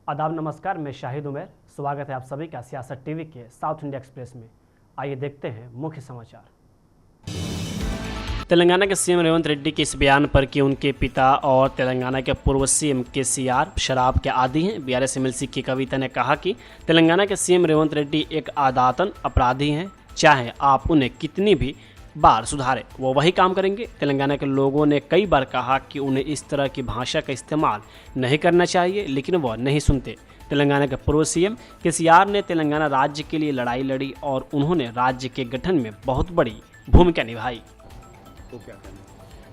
आदाब नमस्कार, मैं शाहिद उमर। स्वागत है आप सभी का सियासत टीवी के साउथ इंडिया एक्सप्रेस में। आइए देखते हैं मुख्य समाचार। तेलंगाना के सीएम रेवंत रेड्डी के इस बयान पर कि उनके पिता और तेलंगाना के पूर्व सीएम केसीआर शराब के आदी हैं। बीआरएस एमएलसी की कविता ने कहा कि तेलंगाना के सीएम रेवंत रेड्डी एक आदातन अपराधी हैं, चाहे आप उन्हें कितनी भी बार सुधारे वो वही काम करेंगे। तेलंगाना के लोगों ने कई बार कहा कि उन्हें इस तरह की भाषा का इस्तेमाल नहीं करना चाहिए, लेकिन वह नहीं सुनते। तेलंगाना के पूर्व सीएम केसीआर ने तेलंगाना राज्य के लिए लड़ाई लड़ी और उन्होंने राज्य के गठन में बहुत बड़ी भूमिका निभाई। तो क्या करना?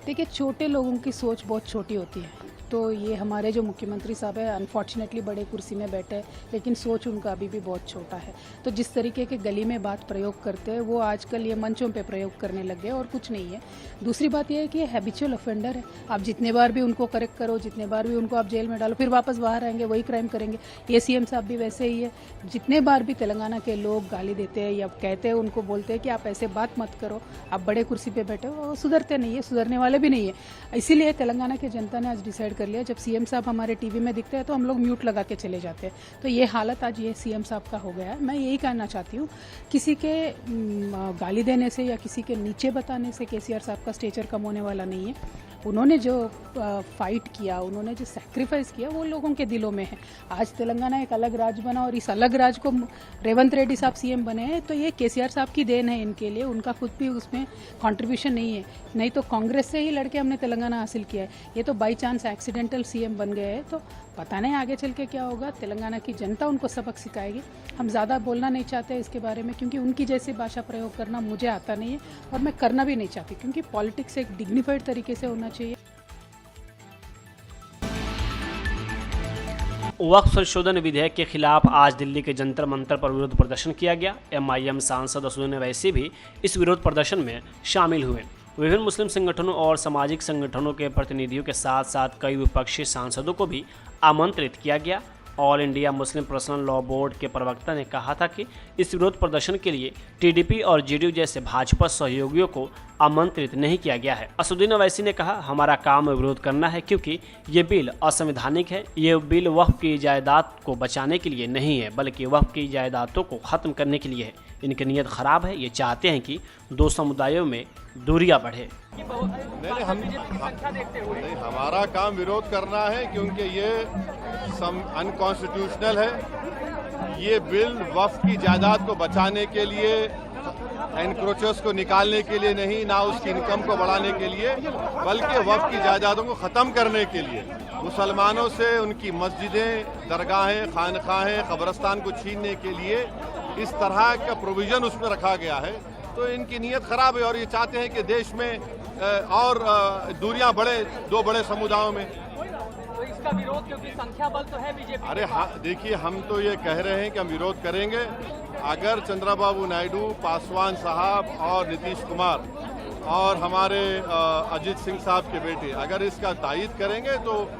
देखिए, छोटे लोगों की सोच बहुत छोटी होती है। तो ये हमारे जो मुख्यमंत्री साहब है अनफॉर्चुनेटली बड़े कुर्सी में बैठे हैं, लेकिन सोच उनका अभी भी बहुत छोटा है। तो जिस तरीके के गली में बात प्रयोग करते हैं वो आजकल ये मंचों पे प्रयोग करने लग गए और कुछ नहीं है। दूसरी बात यह है कि ये हैबिचुअल ऑफेंडर है। आप जितने बार भी उनको करेक्ट करो, जितने बार भी उनको आप जेल में डालो, फिर वापस बाहर आएंगे, वही क्राइम करेंगे। ये सीएम साहब भी वैसे ही है। जितने बार भी तेलंगाना के लोग गाली देते हैं या कहते हैं, उनको बोलते हैं कि आप ऐसे बात मत करो, आप बड़े कुर्सी पे बैठे हो, वो सुधरते नहीं है, सुधरने वाले भी नहीं है। इसीलिए तेलंगाना की जनता ने आज डिसाइड कर लिया, जब सीएम साहब हमारे टीवी में दिखते हैं तो हम लोग म्यूट लगा के चले जाते हैं। तो ये हालत आज ये सीएम साहब का हो गया है। मैं यही कहना चाहती हूँ, किसी के गाली देने से या किसी के नीचे बताने से केसीआर साहब का स्टेचर कम होने वाला नहीं है। उन्होंने जो फाइट किया, उन्होंने जो सैक्रिफाइस किया, वो लोगों के दिलों में है। आज तेलंगाना एक अलग राज्य बना और इस अलग राज्य को रेवंत रेड्डी साहब सीएम बने हैं, तो ये केसीआर साहब की देन है इनके लिए। उनका खुद भी उसमें कंट्रीब्यूशन नहीं है। नहीं तो कांग्रेस से ही लड़के हमने तेलंगाना हासिल किया है। ये तो बाई चांस एक्सीडेंटल सीएम बन गए हैं। तो पता नहीं आगे चल के क्या होगा। तेलंगाना की जनता उनको सबक सिखाएगी। हम ज़्यादा बोलना नहीं चाहते इसके बारे में, क्योंकि उनकी जैसी भाषा प्रयोग करना मुझे आता नहीं है और मैं करना भी नहीं चाहती, क्योंकि पॉलिटिक्स एक डिग्निफाइड तरीके से होना चाहिए। वक्फ संशोधन विधेयक के खिलाफ आज दिल्ली के जंतर मंतर पर विरोध प्रदर्शन किया गया। एमआईएम सांसद असदुद्दीन ओवैसी भी इस विरोध प्रदर्शन में शामिल हुए। विभिन्न मुस्लिम संगठनों और सामाजिक संगठनों के प्रतिनिधियों के साथ साथ कई विपक्षी सांसदों को भी आमंत्रित किया गया। All India Muslim personal law board के प्रवक्ता ने कहा था कि इस विरोध प्रदर्शन के लिए टीडीपी और जेडीयू जैसे भाजपा सहयोगियों को आमंत्रित नहीं किया गया है। असदुद्दीन ओवैसी ने कहा, हमारा काम विरोध करना है, क्योंकि ये बिल असंवैधानिक है। ये बिल वक्फ की जायदाद को बचाने के लिए नहीं है, बल्कि वक्फ की जायदादों को ख़त्म करने के लिए है। इनकी नीयत ख़राब है। ये चाहते हैं कि दो समुदायों में दूरियां बढ़े। नहीं, हमारा काम विरोध करना है, क्योंकि ये अनकॉन्स्टिट्यूशनल है। ये बिल वक्फ की जायदाद को बचाने के लिए, एनक्रोचर्स को निकालने के लिए नहीं, ना उसकी इनकम को बढ़ाने के लिए, बल्कि वक्फ की जायदादों को ख़त्म करने के लिए। मुसलमानों से उनकी मस्जिदें, दरगाहें, खानखाहें, कब्रस्तान को छीनने के लिए इस तरह का प्रोविज़न उसमें रखा गया है। तो इनकी नीयत ख़राब है और ये चाहते हैं कि देश में और दूरियां बढ़े दो बड़े समुदायों में। तो इसका विरोध, क्योंकि संख्या बल तो है बीजेपी। अरे हाँ, देखिए, हम तो ये कह रहे हैं कि हम विरोध करेंगे। अगर चंद्रबाबू नायडू, पासवान साहब और नीतीश कुमार और हमारे अजीत सिंह साहब के बेटे अगर इसका तायीद करेंगे तो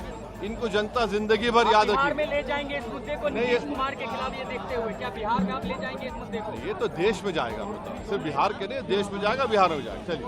इनको जनता जिंदगी भर याद बिहार रखेगी। में ले जाएंगे इस मुद्दे को नीतीश कुमार के खिलाफ, ये देखते हुए क्या बिहार में आप ले जाएंगे इस मुद्दे को? ये तो देश में जाएगा मुद्दा, सिर्फ बिहार के नहीं, देश में जाएगा, बिहार में जाएगा। चलिए।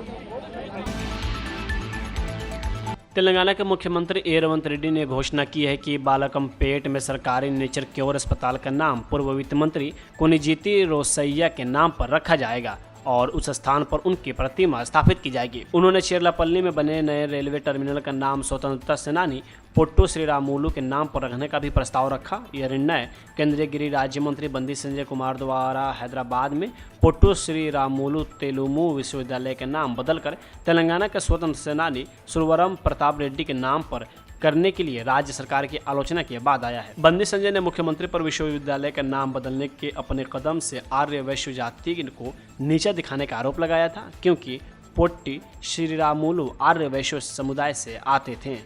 तेलंगाना के मुख्यमंत्री रेवंत रेड्डी ने घोषणा की है कि बालकमपेट में सरकारी नेचर क्योर अस्पताल का नाम पूर्व वित्त मंत्री कोनिजेती रोसैया के नाम पर रखा जाएगा और उस स्थान पर उनकी प्रतिमा स्थापित की जाएगी। उन्होंने चेरलापल्ली में बने नए रेलवे टर्मिनल का नाम स्वतंत्रता सेनानी पोट्टू श्रीरामुलु के नाम पर रखने का भी प्रस्ताव रखा। यह निर्णय केंद्रीय गृह राज्य मंत्री बंदी संजय कुमार द्वारा हैदराबाद में पोट्टू श्रीरामुलु तेलुगु विश्वविद्यालय के नाम बदलकर तेलंगाना के स्वतंत्र सेनानी सुरवरम प्रताप रेड्डी के नाम पर करने के लिए राज्य सरकार की आलोचना के बाद आया है। बंदी संजय ने मुख्यमंत्री पर विश्वविद्यालय का नाम बदलने के अपने कदम से आर्य वैश्य जाति को नीचा दिखाने का आरोप लगाया था, क्योंकि पोट्टी श्रीरामुलु आर्य वैश्य समुदाय से आते थे।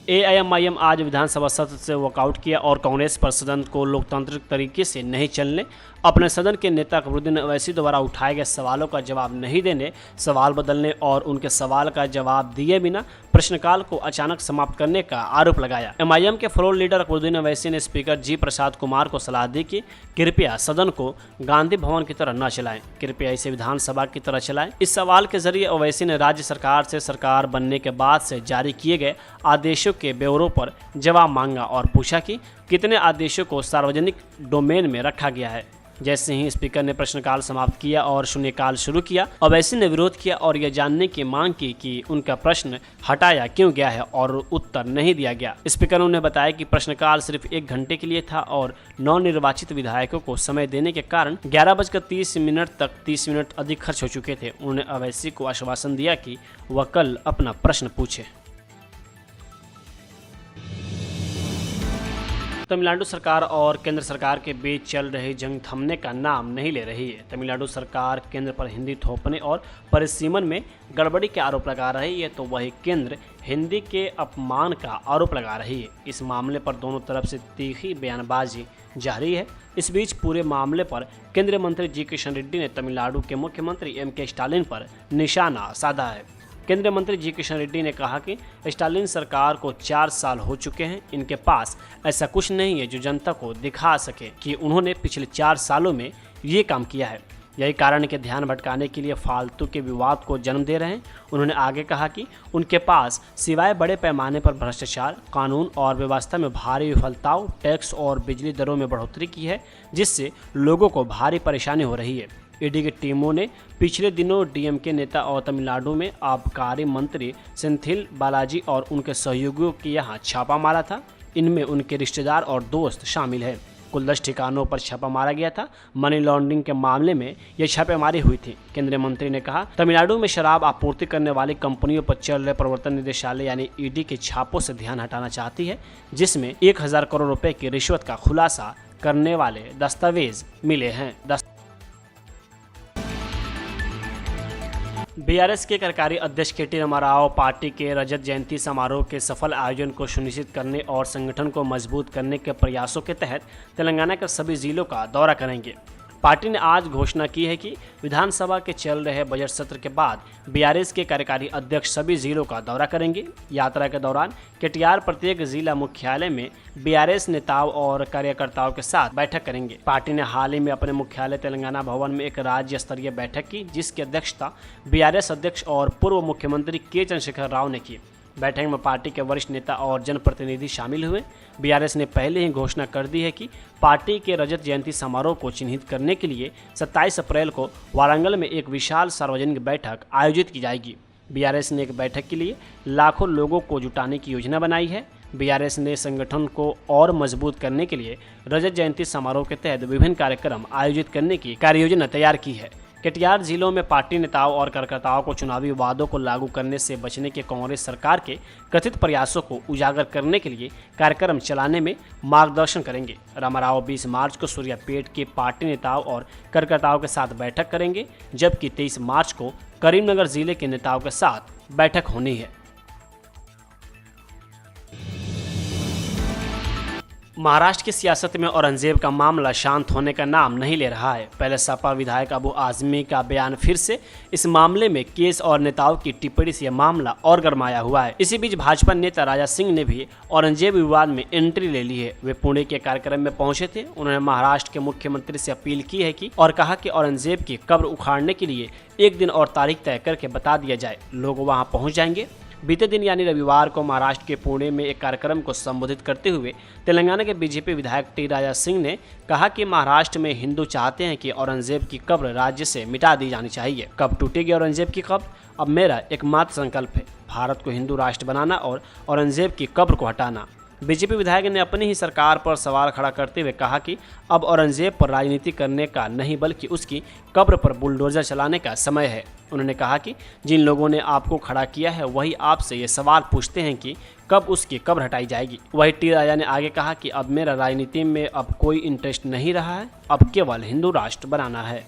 एआईएमआईएम आज विधानसभा सत्र से वॉकआउट किया और कांग्रेस पर सदन को लोकतांत्रिक तरीके से नहीं चलने, अपने सदन के नेता अकबरुद्दीन ओवैसी द्वारा उठाए गए सवालों का जवाब नहीं देने, सवाल बदलने और उनके सवाल का जवाब दिए बिना प्रश्नकाल को अचानक समाप्त करने का आरोप लगाया। एमआईएम के फ्लोर लीडर अकबरुद्दीन ओवैसी ने स्पीकर जी प्रसाद कुमार को सलाह दी कि कृपया सदन को गांधी भवन की तरह न चलाएं, कृपया इसे विधानसभा की तरह चलाएं। इस सवाल के जरिए ओवैसी ने राज्य सरकार से सरकार बनने के बाद से जारी किए गए आदेशों के ब्यौरों पर जवाब मांगा और पूछा कि कितने आदेशों को सार्वजनिक डोमेन में रखा गया है। जैसे ही स्पीकर ने प्रश्नकाल समाप्त किया और शून्यकाल शुरू किया, ओवैसी ने विरोध किया और यह जानने की मांग की कि उनका प्रश्न हटाया क्यों गया है और उत्तर नहीं दिया गया। स्पीकर ने बताया कि प्रश्नकाल सिर्फ 1 घंटे के लिए था और नवनिर्वाचित विधायकों को समय देने के कारण 11:30 तक 30 मिनट अधिक खर्च हो चुके थे। उन्होंने ओवैसी को आश्वासन दिया कि वह कल अपना प्रश्न पूछे। तमिलनाडु सरकार और केंद्र सरकार के बीच चल रही जंग थमने का नाम नहीं ले रही है। तमिलनाडु सरकार केंद्र पर हिंदी थोपने और परिसीमन में गड़बड़ी के आरोप लगा रही है, तो वही केंद्र हिंदी के अपमान का आरोप लगा रही है। इस मामले पर दोनों तरफ से तीखी बयानबाजी जारी है। इस बीच पूरे मामले पर केंद्रीय मंत्री जी किशन रेड्डी ने तमिलनाडु के मुख्यमंत्री एम.के. स्टालिन पर निशाना साधा है। केंद्रीय मंत्री जी किशन रेड्डी ने कहा कि स्टालिन सरकार को 4 साल हो चुके हैं, इनके पास ऐसा कुछ नहीं है जो जनता को दिखा सके कि उन्होंने पिछले 4 सालों में ये काम किया है। यही कारण के ध्यान भटकाने के लिए फालतू के विवाद को जन्म दे रहे हैं। उन्होंने आगे कहा कि उनके पास सिवाय बड़े पैमाने पर भ्रष्टाचार, कानून और व्यवस्था में भारी विफलताओं, टैक्स और बिजली दरों में बढ़ोतरी की है, जिससे लोगों को भारी परेशानी हो रही है। ईडी की टीमों ने पिछले दिनों डीएमके नेता और तमिलनाडु में आबकारी मंत्री सेंथिल बालाजी और उनके सहयोगियों के यहाँ छापा मारा था। इनमें उनके रिश्तेदार और दोस्त शामिल हैं। कुल 10 ठिकानों पर छापा मारा गया था। मनी लॉन्ड्रिंग के मामले में यह छापेमारी हुई थी। केंद्रीय मंत्री ने कहा, तमिलनाडु में शराब आपूर्ति करने वाली कंपनियों पर चल रहे प्रवर्तन निदेशालय यानी ईडी के छापों से ध्यान हटाना चाहती है, जिसमें 1000 करोड़ रुपए की रिश्वत का खुलासा करने वाले दस्तावेज मिले हैं। बीआरएस के कार्यकारी अध्यक्ष के.टी. रामाराव पार्टी के रजत जयंती समारोह के सफल आयोजन को सुनिश्चित करने और संगठन को मजबूत करने के प्रयासों के तहत तेलंगाना के सभी जिलों का दौरा करेंगे। पार्टी ने आज घोषणा की है कि विधानसभा के चल रहे बजट सत्र के बाद बीआरएस के कार्यकारी अध्यक्ष सभी जिलों का दौरा करेंगे। यात्रा के दौरान केटीआर प्रत्येक जिला मुख्यालय में बीआरएस नेताओं और कार्यकर्ताओं के साथ बैठक करेंगे। पार्टी ने हाल ही में अपने मुख्यालय तेलंगाना भवन में एक राज्य स्तरीय बैठक की, जिसकी अध्यक्षता बीआरएस अध्यक्ष और पूर्व मुख्यमंत्री के. चंद्रशेखर राव ने की। बैठक में पार्टी के वरिष्ठ नेता और जनप्रतिनिधि शामिल हुए। बीआरएस ने पहले ही घोषणा कर दी है कि पार्टी के रजत जयंती समारोह को चिन्हित करने के लिए 27 अप्रैल को वारंगल में एक विशाल सार्वजनिक बैठक आयोजित की जाएगी। बीआरएस ने एक बैठक के लिए लाखों लोगों को जुटाने की योजना बनाई है। बीआरएस ने संगठन को और मजबूत करने के लिए रजत जयंती समारोह के तहत विभिन्न कार्यक्रम आयोजित करने की कार्ययोजना तैयार की है। केटीआर जिलों में पार्टी नेताओं और कार्यकर्ताओं को चुनावी वादों को लागू करने से बचने के कांग्रेस सरकार के कथित प्रयासों को उजागर करने के लिए कार्यक्रम चलाने में मार्गदर्शन करेंगे। रामाराव 20 मार्च को सूर्यापेट के पार्टी नेताओं और कार्यकर्ताओं के साथ बैठक करेंगे, जबकि 23 मार्च को करीमनगर जिले के नेताओं के साथ बैठक होनी है। महाराष्ट्र की सियासत में औरंगजेब का मामला शांत होने का नाम नहीं ले रहा है। पहले सपा विधायक अबू आजमी का बयान फिर से इस मामले में केस और नेताओं की टिप्पणी से यह मामला और गरमाया हुआ है। इसी बीच भाजपा नेता राजा सिंह ने भी औरंगजेब विवाद में एंट्री ले ली है। वे पुणे के कार्यक्रम में पहुंचे थे। उन्होंने महाराष्ट्र के मुख्यमंत्री से अपील की है कि और कहा कि औरंगजेब की कब्र उखाड़ने के लिए एक दिन और तारीख तय करके बता दिया जाए, लोग वहां पहुंच जाएंगे। बीते दिन यानी रविवार को महाराष्ट्र के पुणे में एक कार्यक्रम को संबोधित करते हुए तेलंगाना के बीजेपी विधायक टी राजा सिंह ने कहा कि महाराष्ट्र में हिंदू चाहते हैं कि औरंगजेब की कब्र राज्य से मिटा दी जानी चाहिए। कब टूटेगी औरंगजेब की कब्र? अब मेरा एकमात्र संकल्प है भारत को हिंदू राष्ट्र बनाना और औरंगजेब की कब्र को हटाना। बीजेपी विधायक ने अपनी ही सरकार पर सवाल खड़ा करते हुए कहा कि अब औरंगजेब पर राजनीति करने का नहीं बल्कि उसकी कब्र पर बुलडोजर चलाने का समय है। उन्होंने कहा कि जिन लोगों ने आपको खड़ा किया है वही आपसे ये सवाल पूछते हैं कि कब उसकी कब्र हटाई जाएगी। वही टी राजा ने आगे कहा कि अब मेरा राजनीति में अब कोई इंटरेस्ट नहीं रहा है, अब केवल हिंदू राष्ट्र बनाना है।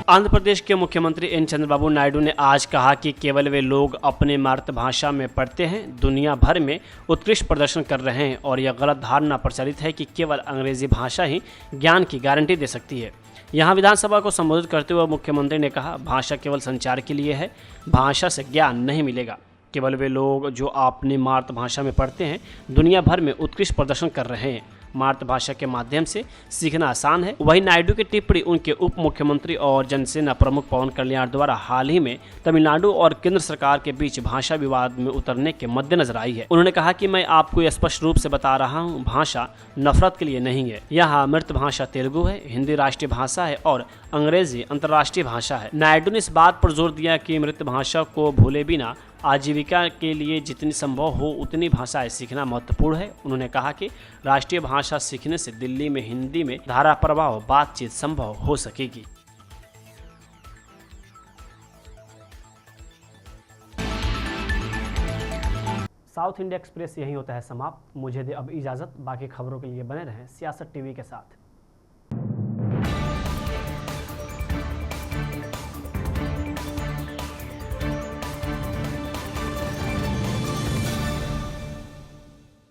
आंध्र प्रदेश के मुख्यमंत्री एन चंद्रबाबू नायडू ने आज कहा कि केवल वे लोग अपने मातृभाषा में पढ़ते हैं दुनिया भर में उत्कृष्ट प्रदर्शन कर रहे हैं और यह गलत धारणा प्रचलित है कि केवल अंग्रेजी भाषा ही ज्ञान की गारंटी दे सकती है। यहाँ विधानसभा को संबोधित करते हुए मुख्यमंत्री ने कहा, भाषा केवल संचार के लिए है, भाषा से ज्ञान नहीं मिलेगा। केवल वे लोग जो अपनी मातृभाषा में पढ़ते हैं दुनिया भर में उत्कृष्ट प्रदर्शन कर रहे हैं। मातृभाषा के माध्यम से सीखना आसान है। वहीं नायडू की टिप्पणी उनके उप मुख्यमंत्री और जनसेना प्रमुख पवन कल्याण द्वारा हाल ही में तमिलनाडु और केंद्र सरकार के बीच भाषा विवाद में उतरने के मद्देनजर आई है। उन्होंने कहा कि मैं आपको स्पष्ट रूप से बता रहा हूं, भाषा नफरत के लिए नहीं है। यहाँ मृत भाषा तेलुगु है, हिंदी राष्ट्रीय भाषा है और अंग्रेजी अंतर्राष्ट्रीय भाषा है। नायडू ने इस बात पर जोर दिया कि मृत भाषा को भूले बिना आजीविका के लिए जितनी संभव हो उतनी भाषाएं सीखना महत्वपूर्ण है। उन्होंने कहा कि राष्ट्रीय भाषा सीखने से दिल्ली में हिंदी में धारा प्रवाह बातचीत संभव हो सकेगी। साउथ इंडिया एक्सप्रेस यही होता है समाप्त। मुझे दे अब इजाज़त। बाकी खबरों के लिए बने रहें सियासत टीवी के साथ।